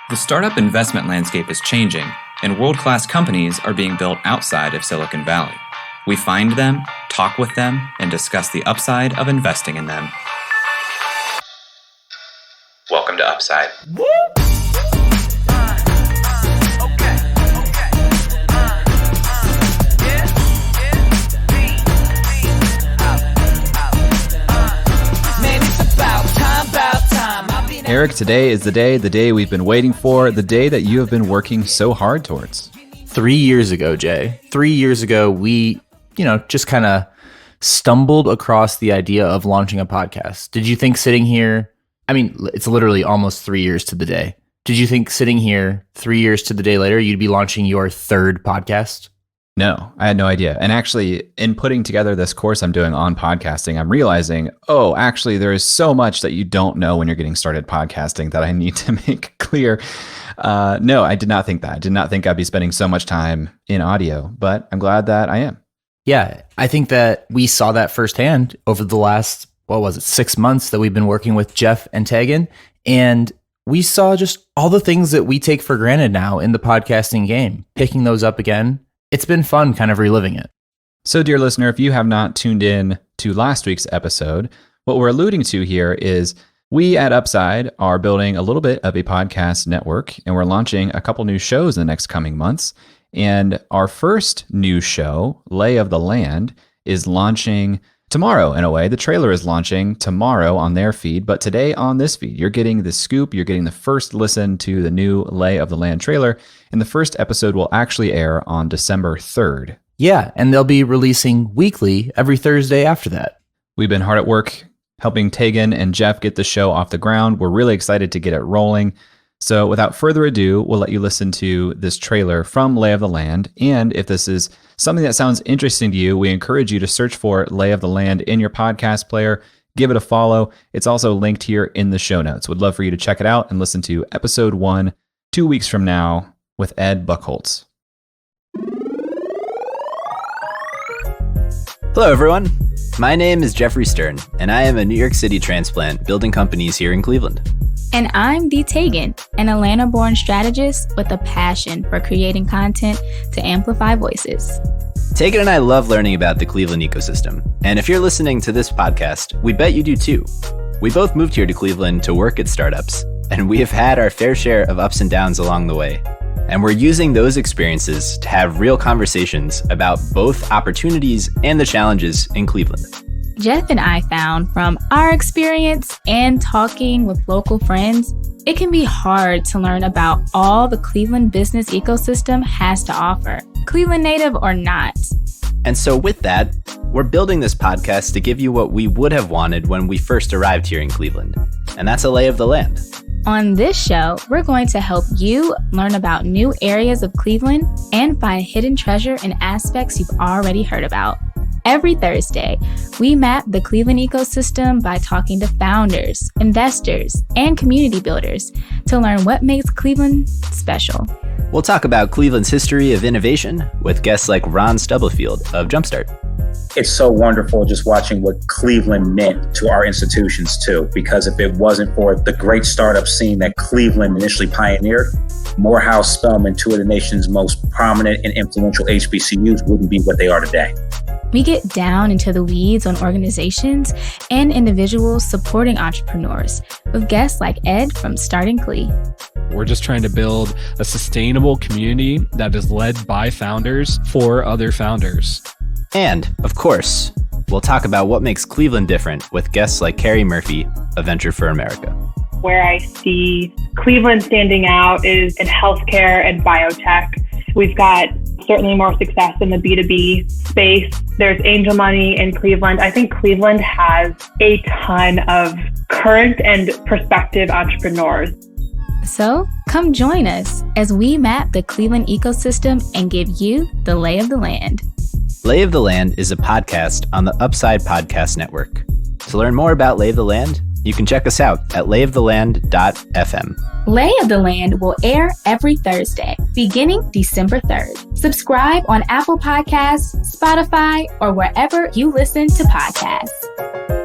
The startup investment landscape is changing, and world-class companies are being built outside of Silicon Valley. We find them, talk with them, and discuss the upside of investing in them. Welcome to Upside. Woo! Eric, today is the day we've been waiting for, the day that you have been working so hard towards. 3 years ago, Jay. 3 years ago, we, just kind of stumbled across the idea of launching a podcast. Did you think sitting here, it's literally almost 3 years to the day. Did you think sitting here 3 years to the day later, you'd be launching your third podcast? No, I had no idea. And actually, in putting together this course I'm doing on podcasting, I'm realizing, there is so much that you don't know when you're getting started podcasting that I need to make clear. No, I did not think that. I did not think I'd be spending so much time in audio, but I'm glad that I am. Yeah, I think that we saw that firsthand over the last, 6 months that we've been working with Jeff and Tegan. And we saw just all the things that we take for granted now in the podcasting game, picking those up again. It's been fun kind of reliving it. So, dear listener, if you have not tuned in to last week's episode, what we're alluding to here is we at Upside are building a little bit of a podcast network, and we're launching a couple new shows in the next coming months. And our first new show, Lay of the Land, is launching tomorrow in a way. The trailer is launching tomorrow on their feed, but today on this feed, you're getting the scoop. You're getting the first listen to the new Lay of the Land trailer. And the first episode will actually air on December 3rd. Yeah, and they'll be releasing weekly every Thursday after that. We've been hard at work helping Tegan and Jeff get the show off the ground. We're really excited to get it rolling. So without further ado, we'll let you listen to this trailer from Lay of the Land. And if this is something that sounds interesting to you, we encourage you to search for Lay of the Land in your podcast player. Give it a follow. It's also linked here in the show notes. Would love for you to check it out and listen to episode 1 2 weeks from now with Ed Buchholz. Hello, everyone. My name is Jeffrey Stern, and I am a New York City transplant building companies here in Cleveland. And I'm Dee Tegan, an Atlanta-born strategist with a passion for creating content to amplify voices. Tegan and I love learning about the Cleveland ecosystem. And if you're listening to this podcast, we bet you do too. We both moved here to Cleveland to work at startups, and we have had our fair share of ups and downs along the way. And we're using those experiences to have real conversations about both opportunities and the challenges in Cleveland. Jeff and I found from our experience and talking with local friends, it can be hard to learn about all the Cleveland business ecosystem has to offer, Cleveland native or not. And so with that, we're building this podcast to give you what we would have wanted when we first arrived here in Cleveland. And that's a lay of the land. On this show, we're going to help you learn about new areas of Cleveland and find hidden treasure in aspects you've already heard about. Every Thursday, we map the Cleveland ecosystem by talking to founders, investors, and community builders to learn what makes Cleveland special. We'll talk about Cleveland's history of innovation with guests like Ron Stubblefield of Jumpstart. It's so wonderful just watching what Cleveland meant to our institutions too, because if it wasn't for the great startup scene that Cleveland initially pioneered, Morehouse, Spelman, two of the nation's most prominent and influential HBCUs wouldn't be what they are today. We get down into the weeds on organizations and individuals supporting entrepreneurs with guests like Ed from Starting Cle. We're just trying to build a sustainable community that is led by founders for other founders. And, of course, we'll talk about what makes Cleveland different with guests like Carrie Murphy of Venture for America. Where I see Cleveland standing out is in healthcare and biotech. We've got certainly more success in the B2B space. There's angel money in Cleveland. I think Cleveland has a ton of current and prospective entrepreneurs. So come join us as we map the Cleveland ecosystem and give you the lay of the land. Lay of the Land is a podcast on the Upside Podcast Network. To learn more about Lay of the Land, you can check us out at layoftheland.fm. Lay of the Land will air every Thursday, beginning December 3rd. Subscribe on Apple Podcasts, Spotify, or wherever you listen to podcasts.